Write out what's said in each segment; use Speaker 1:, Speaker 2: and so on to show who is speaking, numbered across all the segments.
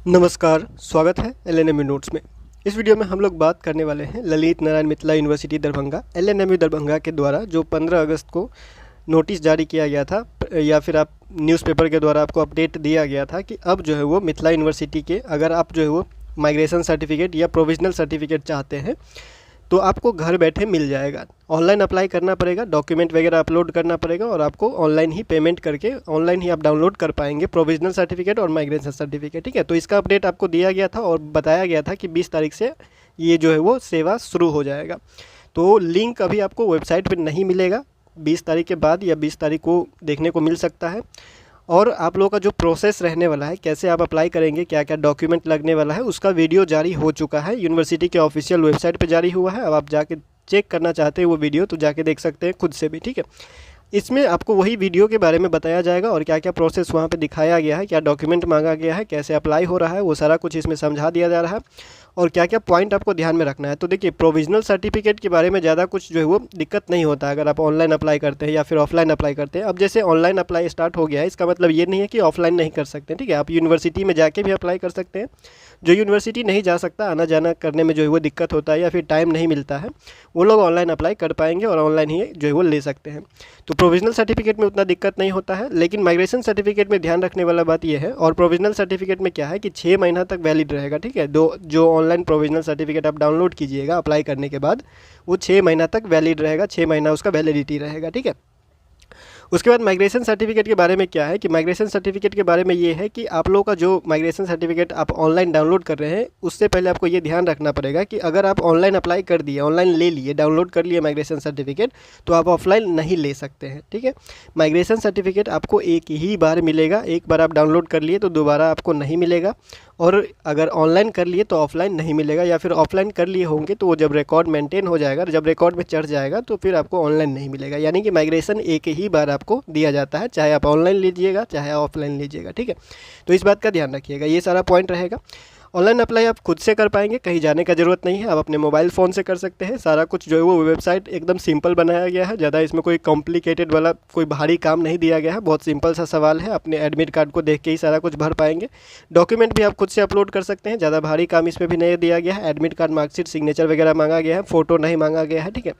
Speaker 1: नमस्कार, स्वागत है एलएनएमयू नोट्स में। इस वीडियो में हम लोग बात करने वाले हैं ललित नारायण मिथिला यूनिवर्सिटी दरभंगा एलएनएमयू दरभंगा के द्वारा जो 15 अगस्त को नोटिस जारी किया गया था या फिर आप न्यूज़पेपर के द्वारा आपको अपडेट दिया गया था कि अब जो है वो मिथिला यूनिवर्सिटी के अगर आप जो है वो माइग्रेशन सर्टिफिकेट या प्रोविजनल सर्टिफिकेट चाहते हैं तो आपको घर बैठे मिल जाएगा। ऑनलाइन अप्लाई करना पड़ेगा, डॉक्यूमेंट वगैरह अपलोड करना पड़ेगा और आपको ऑनलाइन ही पेमेंट करके ऑनलाइन ही आप डाउनलोड कर पाएंगे प्रोविजनल सर्टिफिकेट और माइग्रेशन सर्टिफिकेट। ठीक है, तो इसका अपडेट आपको दिया गया था और बताया गया था कि 20 तारीख से ये जो है वो सेवा शुरू हो जाएगा। तो लिंक अभी आपको वेबसाइट पर नहीं मिलेगा, 20 तारीख के बाद या 20 तारीख को देखने को मिल सकता है। और आप लोगों का जो प्रोसेस रहने वाला है, कैसे आप अप्लाई करेंगे, क्या क्या डॉक्यूमेंट लगने वाला है, उसका वीडियो जारी हो चुका है, यूनिवर्सिटी के ऑफिशियल वेबसाइट पे जारी हुआ है। अब आप जाके चेक करना चाहते हैं वो वीडियो तो जाके देख सकते हैं खुद से भी। ठीक है, इसमें आपको वही वीडियो के बारे में बताया जाएगा और क्या क्या प्रोसेस वहाँ पे दिखाया गया है, क्या डॉक्यूमेंट मांगा गया है, कैसे अप्लाई हो रहा है, वो सारा कुछ इसमें समझा दिया जा रहा है और क्या क्या पॉइंट आपको ध्यान में रखना है। तो देखिए, प्रोविजनल सर्टिफिकेट के बारे में ज़्यादा कुछ जो है वो दिक्कत नहीं होता अगर आप ऑनलाइन अप्लाई करते हैं या फिर ऑफलाइन अप्लाई करते हैं। अब जैसे ऑनलाइन अप्लाई स्टार्ट हो गया है, इसका मतलब ये नहीं है कि ऑफलाइन नहीं कर सकते। ठीक है, आप यूनिवर्सिटी में जाके भी अप्लाई कर सकते हैं। जो यूनिवर्सिटी नहीं जा सकता, आना जाना करने में जो है वो दिक्कत होता है या फिर टाइम नहीं मिलता है, वो लोग ऑनलाइन अप्लाई कर पाएंगे और ऑनलाइन ही जो है वो ले सकते हैं। तो प्रोविजनल सर्टिफिकेट में उतना दिक्कत नहीं होता है, लेकिन माइग्रेशन सर्टिफिकेट में ध्यान रखने वाला बात यह है। और प्रोविजनल सर्टिफिकेट में क्या है कि 6 महीना तक वैलिड रहेगा। ठीक है, जो ऑनलाइन प्रोविजनल सर्टिफिकेट आप डाउनलोड कीजिएगा अप्लाई करने के बाद, वो 6 महीना तक वैलिड रहेगा, 6 महीना उसका वैलिडिटी रहेगा। ठीक है, उसके बाद माइग्रेशन सर्टिफिकेट के बारे में क्या है कि माइग्रेशन सर्टिफिकेट के बारे में ये है कि आप लोगों का जो माइग्रेशन सर्टिफिकेट आप ऑनलाइन डाउनलोड कर रहे हैं, उससे पहले आपको ये ध्यान रखना पड़ेगा कि अगर आप ऑनलाइन अप्लाई कर दिए, ऑनलाइन ले लिए, डाउनलोड कर लिए माइग्रेशन सर्टिफिकेट, तो आप ऑफलाइन नहीं ले सकते हैं। ठीक है, माइग्रेशन सर्टिफिकेट आपको एक ही बार मिलेगा, एक बार आप डाउनलोड कर लिए तो दोबारा आपको नहीं मिलेगा। और अगर ऑनलाइन कर लिए तो ऑफलाइन नहीं मिलेगा, या फिर ऑफलाइन कर लिए होंगे तो वो जब रिकॉर्ड मेंटेन हो जाएगा, जब रिकॉर्ड में चढ़ जाएगा तो फिर आपको ऑनलाइन नहीं मिलेगा। यानी कि माइग्रेशन एक ही बार आपको दिया जाता है, चाहे आप ऑनलाइन लीजिएगा चाहे ऑफलाइन लीजिएगा। ठीक है, तो इस बात का ध्यान रखिएगा, ये सारा पॉइंट रहेगा। ऑनलाइन अप्लाई आप खुद से कर पाएंगे, कहीं जाने का ज़रूरत नहीं है, आप अपने मोबाइल फ़ोन से कर सकते हैं। सारा कुछ जो है वो वेबसाइट एकदम सिंपल बनाया गया है, ज़्यादा इसमें कोई कॉम्प्लिकेटेड वाला कोई भारी काम नहीं दिया गया है। बहुत सिंपल सा सवाल है, अपने एडमिट कार्ड को देख के ही सारा कुछ भर पाएंगे। डॉक्यूमेंट भी आप खुद से अपलोड कर सकते हैं, ज़्यादा भारी काम इसमें भी नहीं दिया गया है। एडमिट कार्ड, मार्कशीट, सिग्नेचर वगैरह मांगा गया है, फ़ोटो नहीं मांगा गया है। ठीक है,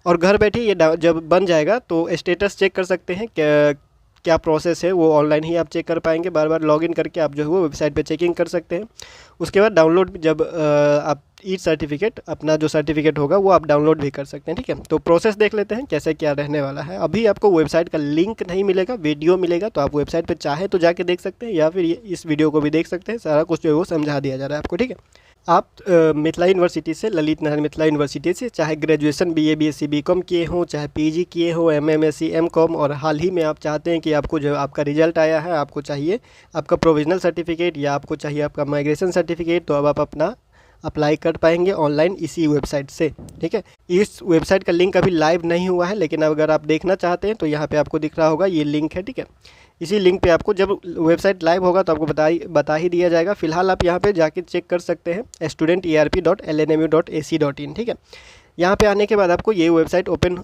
Speaker 1: और घर बैठे ये जब बन जाएगा तो स्टेटस चेक कर सकते हैं, क्या प्रोसेस है वो ऑनलाइन ही आप चेक कर पाएंगे। बार बार लॉगिन करके आप जो है वो वेबसाइट पे चेकिंग कर सकते हैं। उसके बाद डाउनलोड जब आप ई सर्टिफिकेट, अपना जो सर्टिफिकेट होगा वो आप डाउनलोड भी कर सकते हैं। ठीक है, तो प्रोसेस देख लेते हैं कैसे क्या रहने वाला है। अभी आपको वेबसाइट का लिंक नहीं मिलेगा, वीडियो मिलेगा, तो आप वेबसाइट पर चाहे तो जाके देख सकते हैं या फिर इस वीडियो को भी देख सकते हैं। सारा कुछ जो है वो समझा दिया जा रहा है आपको। ठीक है, आप मिथिला यूनिवर्सिटी से, ललित नारायण मिथिला यूनिवर्सिटी से चाहे ग्रेजुएशन बीए बीएससी बीकॉम किए हों, चाहे पीजी किए हों, एमएमएससी एमकॉम, और हाल ही में आप चाहते हैं कि आपको जो आपका रिजल्ट आया है, आपको चाहिए आपका प्रोविजनल सर्टिफिकेट या आपको चाहिए आपका माइग्रेशन सर्टिफिकेट, तो अब आप अपना अप्लाई कर पाएंगे ऑनलाइन इसी वेबसाइट से। ठीक है, इस वेबसाइट का लिंक अभी लाइव नहीं हुआ है, लेकिन अगर आप देखना चाहते हैं तो यहाँ पे आपको दिख रहा होगा ये लिंक है। ठीक है, इसी लिंक पे आपको जब वेबसाइट लाइव होगा तो आपको बता ही दिया जाएगा। फिलहाल आप यहाँ पे जाके चेक कर सकते हैं studenterp.lnmu.ac.in। ठीक है, यहाँ पे आने के बाद आपको ये वेबसाइट ओपन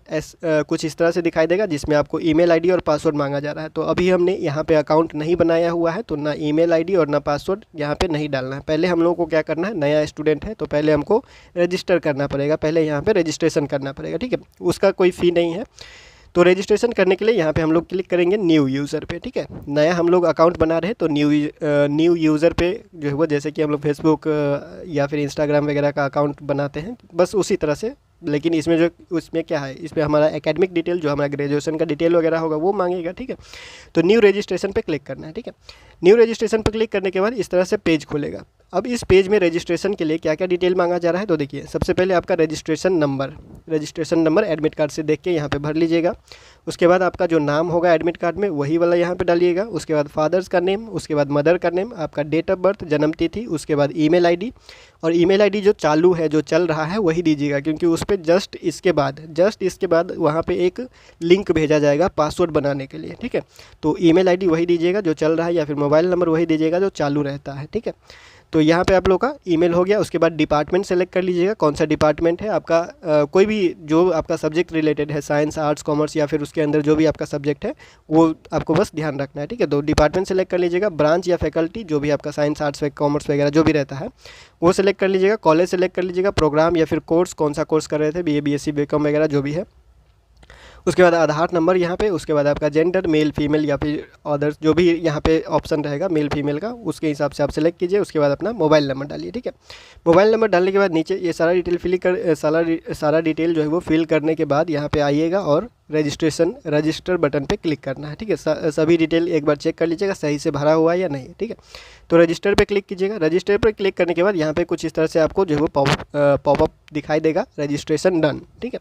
Speaker 1: कुछ इस तरह से दिखाई देगा, जिसमें आपको ईमेल आईडी और पासवर्ड मांगा जा रहा है। तो अभी हमने यहाँ पे अकाउंट नहीं बनाया हुआ है, तो ना ईमेल आईडी और ना पासवर्ड यहाँ पे नहीं डालना है। पहले हम लोगों को क्या करना है, नया स्टूडेंट है तो पहले हमको रजिस्टर करना पड़ेगा, पहले यहाँ पे रजिस्ट्रेशन करना पड़ेगा। ठीक है, उसका कोई फ़ी नहीं है। तो रजिस्ट्रेशन करने के लिए यहाँ पे हम लोग क्लिक करेंगे न्यू यूज़र पे। ठीक है, नया हम लोग अकाउंट बना रहे हैं तो न्यू यूज़र पे जो है वो, जैसे कि हम लोग फेसबुक या फिर इंस्टाग्राम वगैरह का अकाउंट बनाते हैं, बस उसी तरह से। लेकिन इसमें क्या है, इसमें हमारा एकेडमिक डिटेल, जो हमारा ग्रेजुएशन का डिटेल वगैरह होगा वो मांगेगा। ठीक है, तो न्यू रजिस्ट्रेशन पे क्लिक करना है। ठीक है, न्यू रजिस्ट्रेशन पे क्लिक करने के बाद इस तरह से पेज खुलेगा। अब इस पेज में रजिस्ट्रेशन के लिए क्या क्या डिटेल मांगा जा रहा है, तो देखिए, सबसे पहले आपका रजिस्ट्रेशन नंबर एडमिट कार्ड से देख के यहाँ पे भर लीजिएगा। उसके बाद आपका जो नाम होगा एडमिट कार्ड में वही वाला यहाँ पे डालिएगा। उसके बाद फादर्स का नेम, उसके बाद मदर का नेम, आपका डेट ऑफ बर्थ, जन्म तिथि, उसके बाद ईमेल आईडी, और ईमेल आईडी जो चालू है, जो चल रहा है, वही दीजिएगा, क्योंकि उस पर जस्ट इसके बाद वहाँ पे एक लिंक भेजा जाएगा पासवर्ड बनाने के लिए, ठीक है। तो ईमेल आईडी वही दीजिएगा जो चल रहा है, या फिर मोबाइल नंबर वही दीजिएगा जो चालू रहता है, ठीक है। तो यहाँ पे आप लोग का ईमेल हो गया। उसके बाद डिपार्टमेंट सेलेक्ट कर लीजिएगा, कौन सा डिपार्टमेंट है आपका, कोई भी जो आपका सब्जेक्ट रिलेटेड है, साइंस, आर्ट्स, कॉमर्स, या फिर उसके अंदर जो भी आपका सब्जेक्ट है वो आपको बस ध्यान रखना है, ठीक है। तो डिपार्टमेंट सेलेक्ट कर लीजिएगा। ब्रांच या फैकल्टी जो भी आपका साइंस, आर्ट्स, कॉमर्स वगैरह जो भी रहता है वो सेलेक्ट कर लीजिएगा। कॉलेज सेलेक्ट कर लीजिएगा। प्रोग्राम या फिर कोर्स, कौन सा कोर्स कर रहे थे, BA, BSc, BCom वगैरह जो भी है। उसके बाद आधार नंबर यहाँ पे, उसके बाद आपका जेंडर, मेल, फीमेल या फिर अदर्स जो भी यहाँ पे ऑप्शन रहेगा मेल फीमेल का, उसके हिसाब से आप सेलेक्ट कीजिए। उसके बाद अपना मोबाइल नंबर डालिए, ठीक है। मोबाइल नंबर डालने के बाद नीचे ये सारा डिटेल सारा डिटेल जो है वो फिल करने के बाद यहाँ पे आइएगा और रजिस्टर बटन पे क्लिक करना है, ठीक है। सभी डिटेल एक बार चेक कर लीजिएगा सही से भरा हुआ है या नहीं, ठीक है। तो रजिस्टर पे क्लिक कीजिएगा। रजिस्टर पे क्लिक करने के बाद यहाँ पे कुछ इस तरह से आपको जो है वो पॉपअप दिखाई देगा, रजिस्ट्रेशन डन, ठीक है।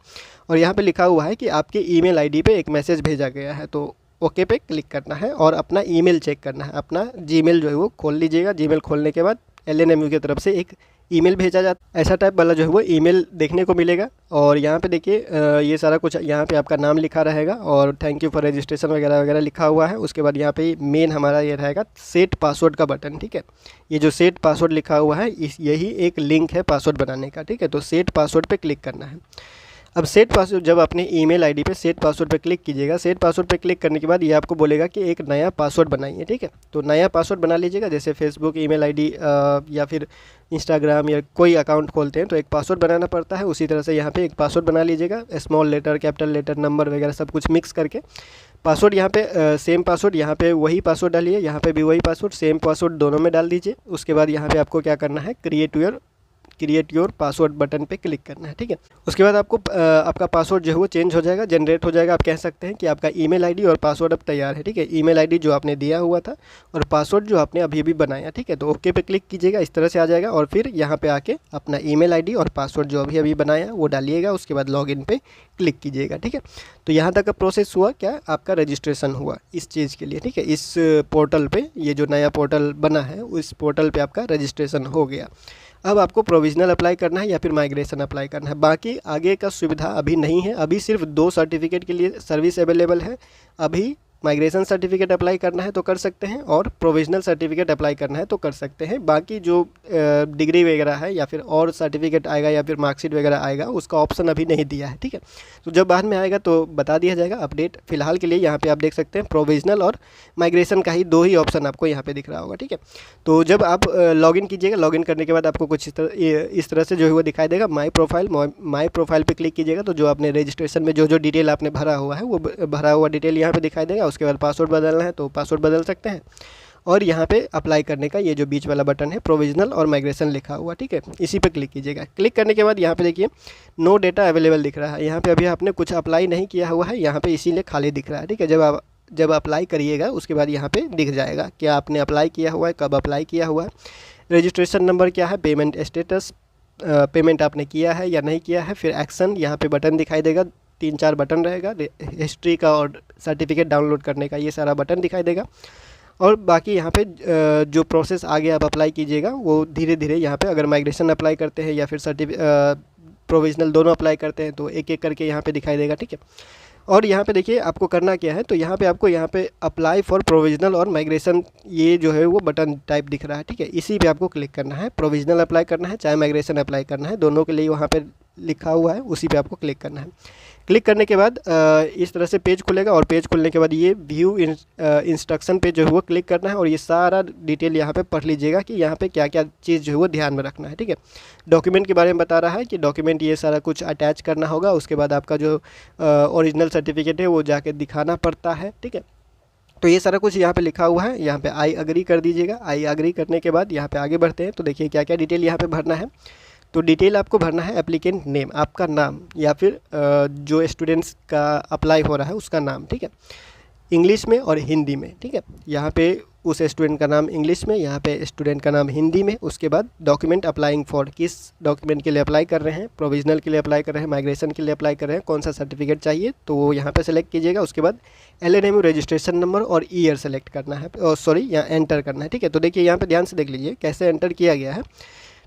Speaker 1: और यहाँ पे लिखा हुआ है कि आपके ईमेल आईडी पे एक मैसेज भेजा गया है, तो ओके पे क्लिक करना है और अपना ईमेल चेक करना है। अपना जीमेल जो है वो खोल लीजिएगा। जीमेल खोलने के बाद LNMU की तरफ से एक ईमेल भेजा जाता है, ऐसा टाइप वाला जो है वो ईमेल देखने को मिलेगा। और यहाँ पे देखिए ये सारा कुछ यहाँ पे आपका नाम लिखा रहेगा और थैंक यू फॉर रजिस्ट्रेशन वगैरह वगैरह लिखा हुआ है। उसके बाद यहाँ पे मेन हमारा ये रहेगा सेट पासवर्ड का बटन, ठीक है। ये जो सेट पासवर्ड लिखा हुआ है यही एक लिंक है पासवर्ड बनाने का, ठीक है। तो सेट पासवर्ड पे क्लिक करना है। अब सेट पासवर्ड जब अपने ईमेल आईडी पे सेट पासवर्ड पे क्लिक कीजिएगा, सेट पासवर्ड पे क्लिक करने के बाद ये आपको बोलेगा कि एक नया पासवर्ड बनाइए, ठीक है। तो नया पासवर्ड बना लीजिएगा। जैसे फेसबुक ईमेल आईडी या फिर इंस्टाग्राम या कोई अकाउंट खोलते हैं तो एक पासवर्ड बनाना पड़ता है, उसी तरह से यहाँ पे एक पासवर्ड बना लीजिएगा। Small letter, capital letter, number वगैरह सब कुछ मिक्स करके पासवर्ड यहाँ पे सेम पासवर्ड, यहाँ पे वही पासवर्ड डालिए, यहाँ पे भी वही पासवर्ड, सेम पासवर्ड दोनों में डाल दीजिए। उसके बाद यहाँ पे आपको क्या करना है, क्रिएट योर पासवर्ड बटन पे क्लिक करना है, ठीक है। उसके बाद आपको आपका पासवर्ड जो है वो चेंज हो जाएगा, जनरेट हो जाएगा। आप कह सकते हैं कि आपका ईमेल आईडी और पासवर्ड अब तैयार है, ठीक है। ईमेल आईडी जो आपने दिया हुआ था और पासवर्ड जो आपने अभी बनाया, ठीक है। तो ओके पे क्लिक कीजिएगा, इस तरह से आ जाएगा। और फिर यहाँ पे आके अपना ईमेल आईडी और पासवर्ड जो अभी बनाया वो डालिएगा। उसके बाद लॉगिन पे क्लिक कीजिएगा, ठीक है। तो यहाँ तक का प्रोसेस हुआ, क्या आपका रजिस्ट्रेशन हुआ इस चीज़ के लिए, ठीक है। इस पोर्टल पे, ये जो नया पोर्टल बना है उस पोर्टल पे आपका रजिस्ट्रेशन हो गया। अब आपको प्रोविजनल अप्लाई करना है या फिर माइग्रेशन अप्लाई करना है। बाकी आगे का सुविधा अभी नहीं है। अभी सिर्फ 2 सर्टिफिकेट के लिए सर्विस अवेलेबल है। अभी माइग्रेशन सर्टिफिकेट अप्लाई करना है तो कर सकते हैं, और प्रोविजनल सर्टिफिकेट अप्लाई करना है तो कर सकते हैं। बाकी जो डिग्री वगैरह है या फिर और सर्टिफिकेट आएगा या फिर मार्कशीट वगैरह आएगा, उसका ऑप्शन अभी नहीं दिया है, ठीक है। तो जब बाद में आएगा तो बता दिया जाएगा अपडेट। फिलहाल के लिए यहाँ पे आप देख सकते हैं प्रोविजनल और माइग्रेशन का ही 2 ही ऑप्शन आपको यहाँ पे दिख रहा होगा, ठीक है। तो जब आप लॉगिन कीजिएगा, लॉगिन करने के बाद आपको कुछ इस तरह से जो है वो दिखाई देगा माई प्रोफाइल पे क्लिक कीजिएगा। तो जो आपने रजिस्ट्रेशन में जो डिटेल आपने भरा हुआ है वो भरा हुआ डिटेल यहाँ पे दिखाई देगा। उसके बाद पासवर्ड बदलना है तो पासवर्ड बदल सकते हैं। और यहाँ पे अप्लाई करने का ये जो बीच वाला बटन है प्रोविजनल और माइग्रेशन लिखा हुआ, ठीक है, इसी पे क्लिक कीजिएगा। क्लिक करने के बाद यहाँ पे देखिए नो डेटा अवेलेबल दिख रहा है। यहाँ पे अभी आपने कुछ अप्लाई नहीं किया हुआ है, यहाँ पे इसीलिए खाली दिख रहा है, ठीक है। जब अप्लाई करिएगा उसके बाद यहाँ पे दिख जाएगा कि आपने अप्लाई किया हुआ है, कब अप्लाई किया हुआ है, रजिस्ट्रेशन नंबर क्या है, पेमेंट स्टेटस, पेमेंट आपने किया है या नहीं किया है, फिर एक्शन, यहाँ पे बटन दिखाई देगा, 3-4 बटन रहेगा, हिस्ट्री का और सर्टिफिकेट डाउनलोड करने का, ये सारा बटन दिखाई देगा। और बाकी यहाँ पे जो प्रोसेस आगे आप अप्लाई कीजिएगा वो धीरे धीरे यहाँ पे, अगर माइग्रेशन अप्लाई करते हैं या फिर प्रोविजनल दोनों अप्लाई करते हैं तो एक एक करके यहाँ पे दिखाई देगा, ठीक है। और यहाँ पे देखिए आपको करना क्या है, तो यहाँ पे आपको यहाँ पे अप्लाई फॉर प्रोविजनल और माइग्रेशन, ये जो है वो बटन टाइप दिख रहा है, ठीक है। इसी पे आपको क्लिक करना है। प्रोविजनल अप्लाई करना है चाहे माइग्रेशन अप्लाई करना है, दोनों के लिए वहाँ पे लिखा हुआ है, उसी पे आपको क्लिक करना है। क्लिक करने के बाद इस तरह से पेज खुलेगा और पेज खुलने के बाद ये व्यू इंस्ट्रक्शन पे जो है वो क्लिक करना है और ये सारा डिटेल यहाँ पे पढ़ लीजिएगा कि यहाँ पे क्या क्या चीज़ जो है वो ध्यान में रखना है, ठीक है। डॉक्यूमेंट के बारे में बता रहा है कि डॉक्यूमेंट ये सारा कुछ अटैच करना होगा। उसके बाद आपका जो ओरिजिनल सर्टिफिकेट है वो जाके दिखाना पड़ता है, ठीक है। तो ये सारा कुछ यहाँ पे लिखा हुआ है, यहाँ पे आई अग्री कर दीजिएगा। आई अग्री करने के बाद यहाँ पे आगे बढ़ते हैं तो देखिए क्या क्या डिटेल यहाँ पे भरना है। तो डिटेल आपको भरना है एप्लीकेंट नेम, आपका नाम या फिर जो स्टूडेंट्स का अप्लाई हो रहा है उसका नाम, ठीक है, इंग्लिश में और हिंदी में, ठीक है। यहाँ पे उस स्टूडेंट का नाम इंग्लिश में, यहाँ पे स्टूडेंट का नाम हिंदी में। उसके बाद डॉक्यूमेंट अप्लाइंग फॉर, किस डॉक्यूमेंट के लिए अप्लाई कर रहे हैं, प्रोविजनल के लिए अप्लाई कर रहे हैं, माइग्रेशन के लिए अप्लाई कर रहे हैं, कौन सा सर्टिफिकेट चाहिए तो वो यहाँ पे सेलेक्ट कीजिएगा। उसके बाद LNMU रजिस्ट्रेशन नंबर और ईयर सेलेक्ट करना है, यहाँ एंटर करना है, ठीक है। तो देखिए यहाँ पे ध्यान से देख लीजिए कैसे एंटर किया गया है।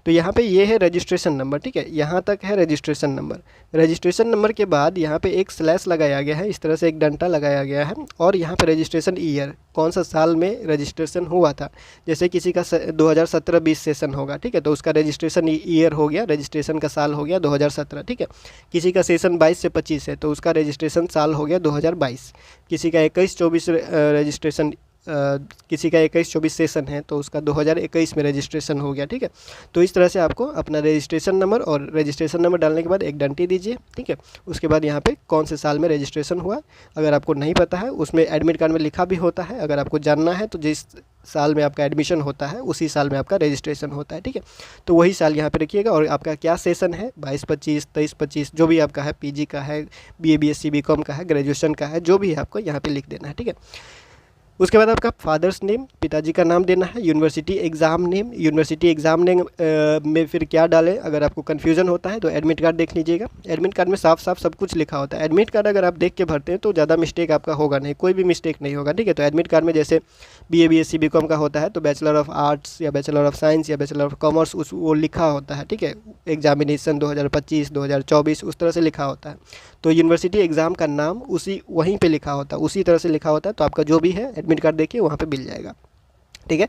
Speaker 1: तो यहाँ पे ये है रजिस्ट्रेशन नंबर, ठीक है, यहाँ तक है रजिस्ट्रेशन नंबर। रजिस्ट्रेशन नंबर के बाद यहाँ पे एक स्लैश लगाया गया है, इस तरह से एक डंटा लगाया गया है, और यहाँ पे रजिस्ट्रेशन ईयर, कौन सा साल में रजिस्ट्रेशन हुआ था। जैसे किसी का 2017-20 सेशन होगा, ठीक है, तो उसका रजिस्ट्रेशन ईयर हो गया, रजिस्ट्रेशन का साल हो गया 2017, ठीक है। किसी का सेशन 22 से 25 है तो उसका रजिस्ट्रेशन साल हो गया 2022। किसी का 21-24 रजिस्ट्रेशन किसी का 21-24 सेशन है तो उसका 2021 में रजिस्ट्रेशन हो गया, ठीक है। तो इस तरह से आपको अपना रजिस्ट्रेशन नंबर, और रजिस्ट्रेशन नंबर डालने के बाद एक डंटी दीजिए, ठीक है। उसके बाद यहाँ पे कौन से साल में रजिस्ट्रेशन हुआ, अगर आपको नहीं पता है उसमें एडमिट कार्ड में लिखा भी होता है, अगर आपको जानना है तो जिस साल में आपका एडमिशन होता है उसी साल में आपका रजिस्ट्रेशन होता है, ठीक है। तो वही साल यहाँ पे रखिएगा, और आपका क्या सेशन है, 22-25, 23-25, जो भी आपका है, पीजी का है, बीए बीएससी बीकॉम का है, ग्रेजुएशन का है, जो भी है आपको यहाँ पे लिख देना है, ठीक है। उसके बाद आपका फादर्स नेम, पिताजी का नाम देना है। University exam name, university exam name में फिर क्या डालें, अगर आपको कन्फ्यूज़न होता है तो एडमिट कार्ड देख लीजिएगा। एडमिट कार्ड में साफ साफ सब कुछ लिखा होता है। एडमिट कार्ड अगर आप देख के भरते हैं तो ज़्यादा मिस्टेक आपका होगा नहीं, कोई भी मिस्टेक नहीं होगा, ठीक है। तो एडमिट कार्ड में जैसे बीए बीएससी बीकॉम का होता है तो बैचलर ऑफ आर्ट्स या बैचलर ऑफ साइंस या बैचलर ऑफ कॉमर्स उस वो लिखा होता है, ठीक है। एग्जामिनेशन 2025, 2024 उस तरह से लिखा होता है। तो यूनिवर्सिटी एग्ज़ाम का नाम उसी वहीं पे लिखा होता है, उसी तरह से लिखा होता है। तो आपका जो भी है एडमिट कार्ड देखिए वहाँ पे मिल जाएगा, ठीक है।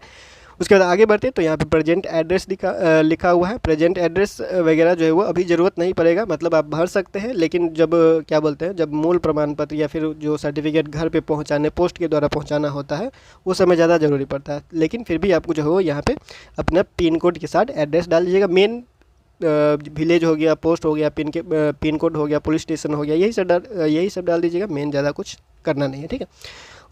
Speaker 1: उसके बाद आगे बढ़ते हैं तो यहाँ पे प्रेजेंट एड्रेस लिखा हुआ है। प्रेजेंट एड्रेस वगैरह जो है वो अभी ज़रूरत नहीं पड़ेगा, मतलब आप भर सकते हैं, लेकिन जब क्या बोलते हैं, जब मूल प्रमाण पत्र या फिर जो सर्टिफिकेट घर पे पहुँचाने, पोस्ट के द्वारा पहुँचाना होता है वो समय ज़्यादा ज़रूरी पड़ता है। लेकिन फिर भी आपको जो है वो यहाँ पर अपना पिन कोड के साथ एड्रेस डाल दीजिएगा। मेन विलेज हो गया, पोस्ट हो गया, पिन कोड हो गया, पुलिस स्टेशन हो गया, यही सब डाल दीजिएगा। मेन ज़्यादा कुछ करना नहीं है, ठीक है।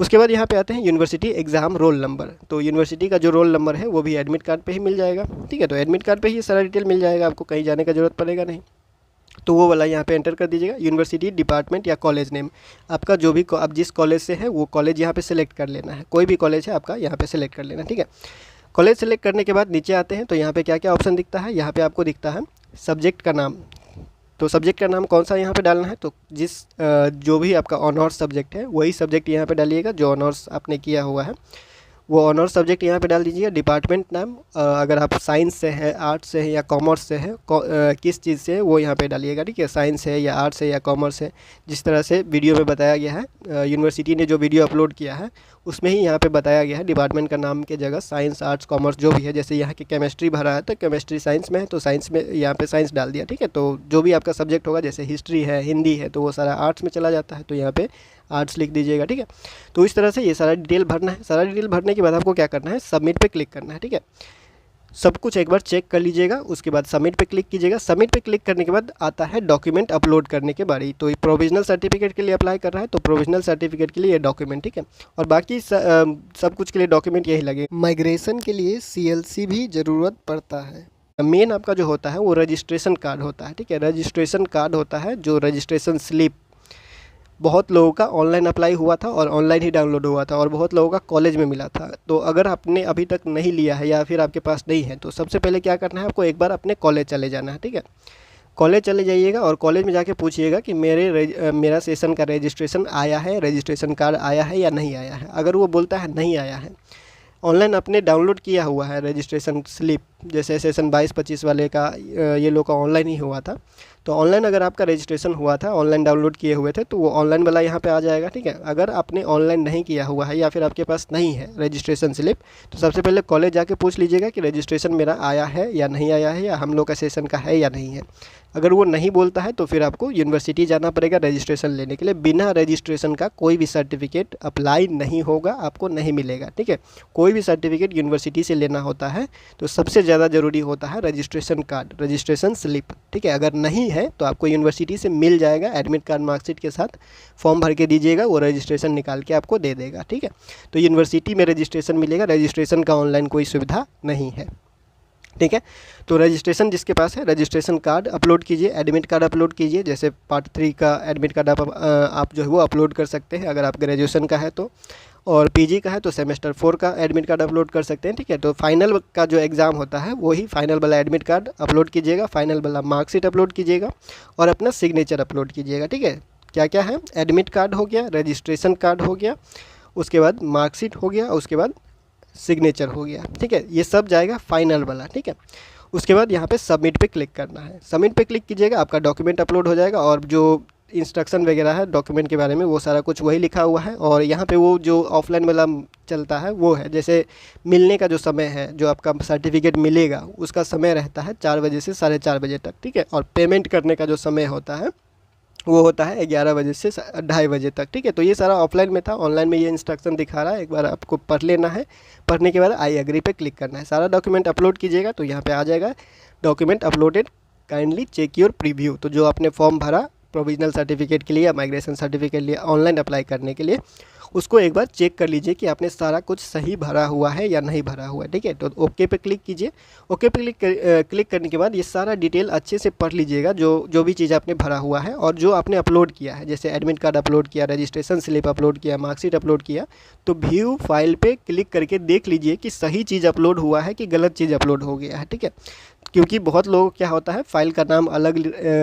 Speaker 1: उसके बाद यहाँ पे आते हैं यूनिवर्सिटी एग्ज़ाम रोल नंबर। तो यूनिवर्सिटी का जो रोल नंबर है वो भी एडमिट कार्ड पे ही मिल जाएगा, ठीक है। तो एडमिट कार्ड पे ही सारा डिटेल मिल जाएगा, आपको कहीं जाने का ज़रूरत पड़ेगा नहीं। तो वो वाला यहाँ पे एंटर कर दीजिएगा। यूनिवर्सिटी, डिपार्टमेंट या कॉलेज नेम, आपका जो भी आप जिस कॉलेज से है वो कॉलेज यहाँ पे सेलेक्ट कर लेना है। कोई भी कॉलेज है आपका यहाँ पे सेलेक्ट कर लेना, ठीक है। कॉलेज सेलेक्ट करने के बाद नीचे आते हैं तो यहाँ पे क्या क्या ऑप्शन दिखता है। यहाँ पे आपको दिखता है सब्जेक्ट का नाम। तो सब्जेक्ट का नाम कौन सा यहाँ पे डालना है, तो जो भी आपका ऑनर्स सब्जेक्ट है वही सब्जेक्ट यहाँ पे डालिएगा, जो ऑनर्स आपने किया हुआ है वो ऑनर्स सब्जेक्ट यहाँ पे डाल दीजिएगा। डिपार्टमेंट नाम, अगर आप साइंस से है, आर्ट्स से है या कॉमर्स से है, किस चीज़ से है वो यहाँ पे डालिएगा, ठीक है। साइंस है या आर्ट्स है या कॉमर्स है, जिस तरह से वीडियो में बताया गया है, यूनिवर्सिटी ने जो वीडियो अपलोड किया है उसमें ही यहाँ पे बताया गया है। डिपार्टमेंट का नाम के जगह साइंस, आर्ट्स, कॉमर्स जो भी है, जैसे यहाँ की केमिस्ट्री भरा है तो केमिस्ट्री साइंस में है तो साइंस में यहाँ पे साइंस डाल दिया, ठीक है। तो जो भी आपका सब्जेक्ट होगा, जैसे हिस्ट्री है, हिंदी है, तो वो सारा आर्ट्स में चला जाता है, तो यहाँ पे आर्ट्स लिख दीजिएगा, ठीक है। तो इस तरह से ये सारा डिटेल भरना है। सारा डिटेल भरने के बाद आपको क्या करना है, सबमिट पे क्लिक करना है, ठीक है। सब कुछ एक बार चेक कर लीजिएगा, उसके बाद सबमिट पे क्लिक कीजिएगा। सबमिट पे क्लिक करने के बाद आता है डॉक्यूमेंट अपलोड करने के बारे। तो प्रोविजनल सर्टिफिकेट के लिए अप्लाई कर रहा है तो प्रोविजनल सर्टिफिकेट के लिए ये डॉक्यूमेंट, ठीक है। और बाकी सब कुछ के लिए डॉक्यूमेंट यही लगे। माइग्रेशन के लिए CLC भी ज़रूरत पड़ता है। मेन आपका जो होता है वो रजिस्ट्रेशन कार्ड होता है, ठीक है। रजिस्ट्रेशन कार्ड होता है, जो रजिस्ट्रेशन स्लिप बहुत लोगों का ऑनलाइन अप्लाई हुआ था और ऑनलाइन ही डाउनलोड हुआ था, और बहुत लोगों का कॉलेज में मिला था। तो अगर आपने अभी तक नहीं लिया है या फिर आपके पास नहीं है तो सबसे पहले क्या करना है, आपको एक बार अपने कॉलेज चले जाना है, ठीक है। कॉलेज चले जाइएगा और कॉलेज में जाके पूछिएगा कि मेरा सेशन का रजिस्ट्रेशन आया है, रजिस्ट्रेशन कार्ड आया है या नहीं आया है। अगर वो बोलता है नहीं आया है, ऑनलाइन आपने डाउनलोड किया हुआ है रजिस्ट्रेशन स्लिप, जैसे सेशन 22-25 वाले का ये लोग का ऑनलाइन ही हुआ था, तो ऑनलाइन अगर आपका रजिस्ट्रेशन हुआ था, ऑनलाइन डाउनलोड किए हुए थे, तो वो ऑनलाइन वाला यहाँ पे आ जाएगा, ठीक है। अगर आपने ऑनलाइन नहीं किया हुआ है या फिर आपके पास नहीं है रजिस्ट्रेशन स्लिप, तो सबसे पहले कॉलेज जाके पूछ लीजिएगा कि रजिस्ट्रेशन मेरा आया है या नहीं आया है, या हम लोग का सेशन का है या नहीं है। अगर वो नहीं बोलता है तो फिर आपको यूनिवर्सिटी जाना पड़ेगा रजिस्ट्रेशन लेने के लिए। बिना रजिस्ट्रेशन का कोई भी सर्टिफिकेट अप्लाई नहीं होगा, आपको नहीं मिलेगा, ठीक है। कोई भी सर्टिफिकेट यूनिवर्सिटी से लेना होता है तो सबसे ज़्यादा ज़रूरी होता है रजिस्ट्रेशन कार्ड, रजिस्ट्रेशन स्लिप, ठीक है। अगर नहीं है तो आपको यूनिवर्सिटी से मिल जाएगा, एडमिट कार्ड, मार्कशीट के साथ फॉर्म भर के दीजिएगा, वो रजिस्ट्रेशन निकाल के आपको दे देगा, ठीक है। तो यूनिवर्सिटी में रजिस्ट्रेशन मिलेगा, रजिस्ट्रेशन का ऑनलाइन कोई सुविधा नहीं है, ठीक है। तो रजिस्ट्रेशन जिसके पास है, रजिस्ट्रेशन कार्ड अपलोड कीजिए, एडमिट कार्ड अपलोड कीजिए। जैसे पार्ट 3 का एडमिट कार्ड आप जो है वो अपलोड कर सकते हैं अगर आप ग्रेजुएशन का है तो, और पीजी का है तो सेमेस्टर 4 का एडमिट कार्ड अपलोड कर सकते हैं, ठीक है। तो फाइनल का जो एग्ज़ाम होता है वही फाइनल वाला एडमिट कार्ड अपलोड कीजिएगा, फाइनल वाला मार्कशीट अपलोड कीजिएगा और अपना सिग्नेचर अपलोड कीजिएगा, ठीक है। क्या क्या है, एडमिट कार्ड हो गया, रजिस्ट्रेशन कार्ड हो गया, उसके बाद मार्कशीट हो गया, उसके बाद सिग्नेचर हो गया, ठीक है। ये सब जाएगा फाइनल वाला, ठीक है। उसके बाद यहाँ पे सबमिट पे क्लिक करना है। सबमिट पे क्लिक कीजिएगा, आपका डॉक्यूमेंट अपलोड हो जाएगा और जो इंस्ट्रक्शन वगैरह है डॉक्यूमेंट के बारे में वो सारा कुछ वही लिखा हुआ है। और यहाँ पे वो जो ऑफलाइन वाला चलता है वो है, जैसे मिलने का जो समय है, जो आपका सर्टिफिकेट मिलेगा उसका समय रहता है 4 बजे से 4:30 बजे तक, ठीक है। और पेमेंट करने का जो समय होता है वो होता है 11 बजे से 2:30 बजे तक, ठीक है। तो ये सारा ऑफलाइन में था, ऑनलाइन में ये इंस्ट्रक्शन दिखा रहा है, एक बार आपको पढ़ लेना है। पढ़ने के बाद आई एग्री पे क्लिक करना है। सारा डॉक्यूमेंट अपलोड कीजिएगा तो यहाँ पे आ जाएगा document uploaded, kindly check your preview. तो जो आपने फॉर्म भरा प्रोविजनल सर्टिफिकेट के लिए या माइग्रेशन सर्टिफिकेट के लिए ऑनलाइन अप्लाई करने के लिए, उसको एक बार चेक कर लीजिए कि आपने सारा कुछ सही भरा हुआ है या नहीं भरा हुआ है, ठीक है। तो ओके पे क्लिक कीजिए। ओके पे क्लिक करने के बाद ये सारा डिटेल अच्छे से पढ़ लीजिएगा, जो भी चीज़ आपने भरा हुआ है और जो आपने अपलोड किया है, जैसे एडमिट कार्ड अपलोड किया, रजिस्ट्रेशन स्लिप अपलोड किया, मार्कशीट अपलोड किया, तो व्यू फाइल पे क्लिक करके देख लीजिए कि सही चीज़ अपलोड हुआ है कि गलत चीज़ अपलोड हो गया है, ठीक है। क्योंकि बहुत लोग क्या होता है, फ़ाइल का नाम अलग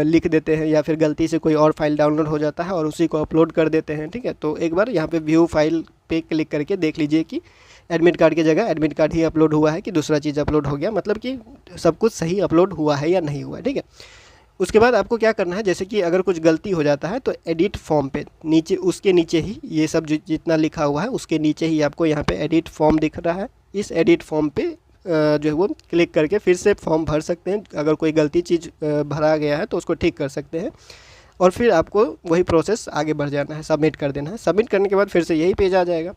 Speaker 1: लिख देते हैं या फिर गलती से कोई और फाइल डाउनलोड हो जाता है और उसी को अपलोड कर देते हैं, ठीक है। तो एक बार यहाँ पे व्यू फाइल पे क्लिक करके देख लीजिए कि एडमिट कार्ड की जगह एडमिट कार्ड ही अपलोड हुआ है कि दूसरा चीज़ अपलोड हो गया, मतलब कि सब कुछ सही अपलोड हुआ है या नहीं हुआ है, ठीक है। उसके बाद आपको क्या करना है, जैसे कि अगर कुछ गलती हो जाता है तो एडिट फॉर्म पे नीचे, उसके नीचे ही ये सब जितना लिखा हुआ है उसके नीचे ही आपको यहाँ पे एडिट फॉर्म दिख रहा है। इस एडिट फॉर्म पे जो है वो क्लिक करके फिर से फॉर्म भर सकते हैं। अगर कोई गलती चीज़ भरा गया है तो उसको ठीक कर सकते हैं और फिर आपको वही प्रोसेस आगे बढ़ जाना है, सबमिट कर देना है। सबमिट करने के बाद फिर से यही पेज आ जाएगा।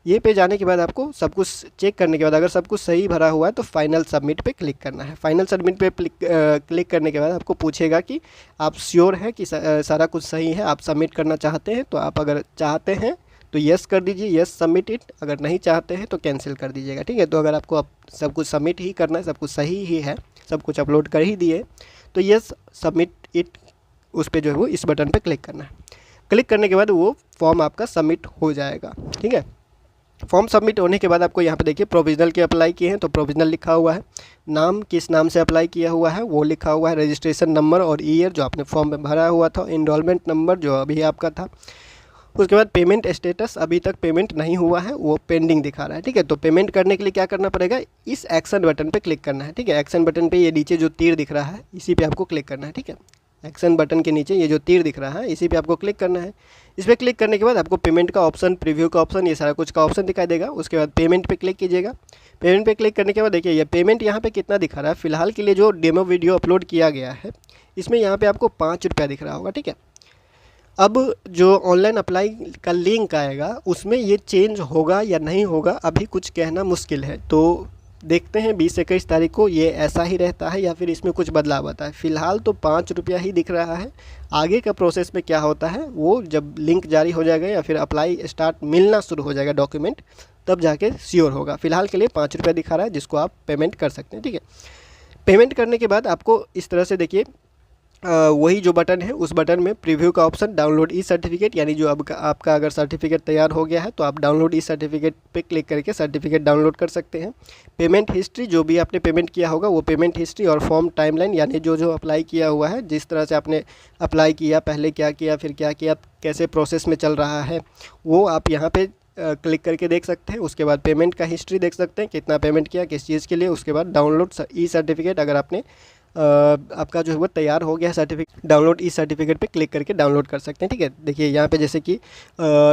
Speaker 1: ये पेज आने के बाद आपको सब कुछ चेक करने के बाद अगर सब कुछ सही भरा हुआ है तो फाइनल सबमिट पे क्लिक करना है। फाइनल सबमिट पे क्लिक करने के बाद आपको पूछेगा कि आप श्योर हैं कि सारा कुछ सही है, आप सबमिट करना चाहते हैं। तो आप अगर चाहते हैं तो यस कर दीजिए, यस सबमिट इट। अगर नहीं चाहते हैं तो कैंसिल कर दीजिएगा, ठीक है। तो अगर आपको अब सब कुछ सबमिट ही करना है, सब कुछ सही ही है, सब कुछ अपलोड कर ही दिए, तो यस सबमिट इट, उस पर जो है वो इस बटन पे क्लिक करना है। क्लिक करने के बाद वो फॉर्म आपका सबमिट हो जाएगा, ठीक है। फॉर्म सबमिट होने के बाद आपको यहाँ पे देखिए प्रोविजनल के अप्लाई किए हैं तो प्रोविजनल लिखा हुआ है, नाम किस नाम से अप्लाई किया हुआ है वो लिखा हुआ है, रजिस्ट्रेशन नंबर और ईयर जो आपने फॉर्म में भरा हुआ था, इनरोलमेंट नंबर जो अभी आपका था। उसके बाद पेमेंट स्टेटस, अभी तक पेमेंट नहीं हुआ है, वो पेंडिंग दिखा रहा है, ठीक है। तो पेमेंट करने के लिए क्या करना पड़ेगा, इस एक्शन बटन पे क्लिक करना है, ठीक है। एक्शन बटन पे ये नीचे जो तीर दिख रहा है इसी पे आपको क्लिक करना है, ठीक है। एक्शन बटन के नीचे ये जो तीर दिख रहा है इसी पे आपको क्लिक करना है। इस पर क्लिक करने के बाद आपको पेमेंट का ऑप्शन, प्रीव्यू का ऑप्शन, ये सारा कुछ का ऑप्शन दिखाई देगा। उसके बाद पेमेंट पे क्लिक कीजिएगा। पेमेंट पे क्लिक करने के बाद देखिए ये पेमेंट यहाँ पे कितना दिखा रहा है, फिलहाल के लिए जो डेमो वीडियो अपलोड किया गया है इसमें यहाँ पे आपको 5 रुपया दिख रहा होगा, ठीक है। अब जो ऑनलाइन अप्लाई का लिंक आएगा उसमें ये चेंज होगा या नहीं होगा अभी कुछ कहना मुश्किल है। तो देखते हैं 20 से 21 तारीख को ये ऐसा ही रहता है या फिर इसमें कुछ बदलाव आता है। फ़िलहाल तो 5 रुपया ही दिख रहा है। आगे का प्रोसेस में क्या होता है वो जब लिंक जारी हो जाएगा या फिर अप्लाई स्टार्ट मिलना शुरू हो जाएगा डॉक्यूमेंट, तब जाके श्योर होगा। फ़िलहाल के लिए 5 रुपया दिखा रहा है जिसको आप पेमेंट कर सकते हैं, ठीक है। पेमेंट करने के बाद आपको इस तरह से देखिए वही जो बटन है उस बटन में प्रीव्यू का ऑप्शन, डाउनलोड ई सर्टिफिकेट, यानी जो अब आपका अगर सर्टिफिकेट तैयार हो गया है तो आप डाउनलोड ई सर्टिफिकेट पे क्लिक करके सर्टिफिकेट डाउनलोड कर सकते हैं। पेमेंट हिस्ट्री, जो भी आपने पेमेंट किया होगा वो पेमेंट हिस्ट्री, और फॉर्म टाइमलाइन, यानी जो जो अप्लाई किया हुआ है, जिस तरह से आपने अप्लाई किया, पहले क्या किया, फिर क्या किया, कैसे प्रोसेस में चल रहा है, वो आप यहाँ पे क्लिक करके देख सकते हैं। उसके बाद पेमेंट का हिस्ट्री देख सकते हैं, कितना पेमेंट किया, किस चीज़ के लिए। उसके बाद डाउनलोड ई सर्टिफिकेट, अगर आपने आपका जो है वो तैयार हो गया सर्टिफिकेट, डाउनलोड ई सर्टिफिकेट पे क्लिक करके डाउनलोड कर सकते हैं, ठीक है। देखिए यहाँ पे जैसे कि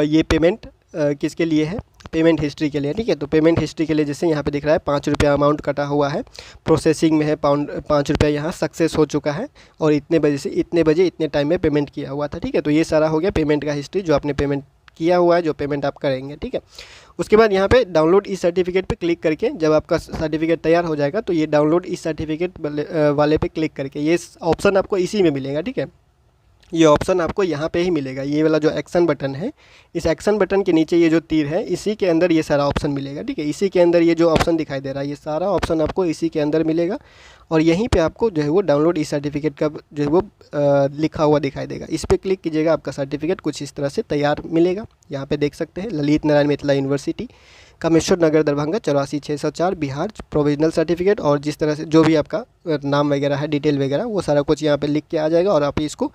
Speaker 1: ये पेमेंट किसके लिए है, पेमेंट हिस्ट्री के लिए, ठीक है। तो पेमेंट हिस्ट्री के लिए जैसे यहाँ पे दिख रहा है 5 रुपया अमाउंट कटा हुआ है, प्रोसेसिंग में है, 5 रुपया यहाँ सक्सेस हो चुका है और इतने बजे से इतने बजे इतने टाइम में पेमेंट किया हुआ था, ठीक है। तो ये सारा हो गया पेमेंट का हिस्ट्री, जो आपने पेमेंट किया हुआ है, जो पेमेंट आप करेंगे, ठीक है। उसके बाद यहाँ पे डाउनलोड ई सर्टिफिकेट पे क्लिक करके जब आपका सर्टिफिकेट तैयार हो जाएगा तो ये डाउनलोड ई सर्टिफिकेट वाले पे क्लिक करके ये ऑप्शन आपको इसी में मिलेगा, ठीक है। ये ऑप्शन आपको यहाँ पे ही मिलेगा, ये वाला जो एक्शन बटन है, इस एक्शन बटन के नीचे ये जो तीर है इसी के अंदर ये सारा ऑप्शन मिलेगा, ठीक है। इसी के अंदर ये जो ऑप्शन दिखाई दे रहा है ये सारा ऑप्शन आपको इसी के अंदर मिलेगा और यहीं पे आपको जो है वो डाउनलोड ई सर्टिफिकेट का जो है वो लिखा हुआ दिखाई देगा। इस पर क्लिक कीजिएगा, आपका सर्टिफिकेट कुछ इस तरह से तैयार मिलेगा। यहाँ पे देख सकते हैं ललित नारायण मिथिला यूनिवर्सिटी, कामेश्वर नगर, दरभंगा 84,604 बिहार, प्रोविजनल सर्टिफिकेट, और जिस तरह से जो भी आपका नाम वगैरह है, डिटेल वगैरह, वो सारा कुछ यहाँ पे लिख के आ जाएगा और आप इसको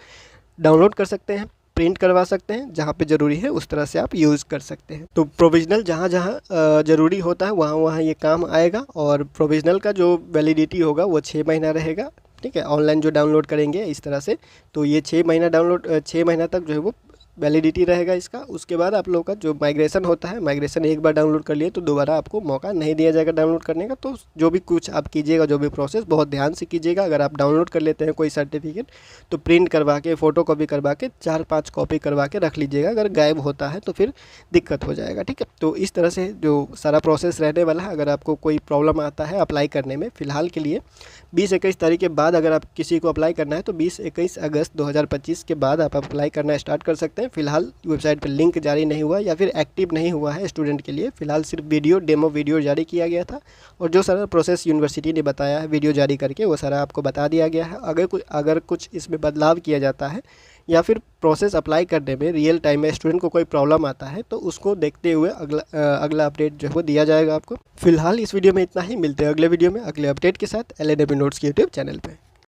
Speaker 1: डाउनलोड कर सकते हैं। प्रिंट करवा सकते हैं, जहाँ पे ज़रूरी है उस तरह से आप यूज़ कर सकते हैं। तो प्रोविज़नल जहाँ जहाँ ज़रूरी होता है वहाँ वहाँ ये काम आएगा, और प्रोविज़नल का जो वैलिडिटी होगा वो 6 महीना रहेगा, ठीक है। ऑनलाइन जो डाउनलोड करेंगे इस तरह से, तो ये 6 महीना तक जो है वो वैलिडिटी रहेगा इसका। उसके बाद आप लोगों का जो माइग्रेशन होता है, माइग्रेशन एक बार डाउनलोड कर लिए तो दोबारा आपको मौका नहीं दिया जाएगा डाउनलोड करने का। तो जो भी कुछ आप कीजिएगा, जो भी प्रोसेस, बहुत ध्यान से कीजिएगा। अगर आप डाउनलोड कर लेते हैं कोई सर्टिफिकेट तो प्रिंट करवा के, फ़ोटो कॉपी करवा के 4-5 कॉपी करवा के रख लीजिएगा। अगर गायब होता है तो फिर दिक्कत हो जाएगा, ठीक है। तो इस तरह से जो सारा प्रोसेस रहने वाला है। अगर आपको कोई प्रॉब्लम आता है अप्लाई करने में, फ़िलहाल के लिए 20-21 तारीख के बाद अगर आप किसी को अप्लाई करना है तो 20-21 अगस्त 2025 के बाद आप अप्लाई करना स्टार्ट कर सकते हैं। फ़िलहाल वेबसाइट पर लिंक जारी नहीं हुआ या फिर एक्टिव नहीं हुआ है स्टूडेंट के लिए। फ़िलहाल सिर्फ डेमो वीडियो जारी किया गया था, और जो सारा प्रोसेस यूनिवर्सिटी ने बताया है वीडियो जारी करके वो सारा आपको बता दिया गया है। अगर कुछ इसमें बदलाव किया जाता है या फिर प्रोसेस अप्लाई करने में रियल टाइम में स्टूडेंट को कोई प्रॉब्लम आता है तो उसको देखते हुए अगला अपडेट जो है वो दिया जाएगा आपको। फिलहाल इस वीडियो में इतना ही। मिलते हैं अगले वीडियो में अगले अपडेट के साथ LNME नोट्स के यूट्यूब चैनल पे।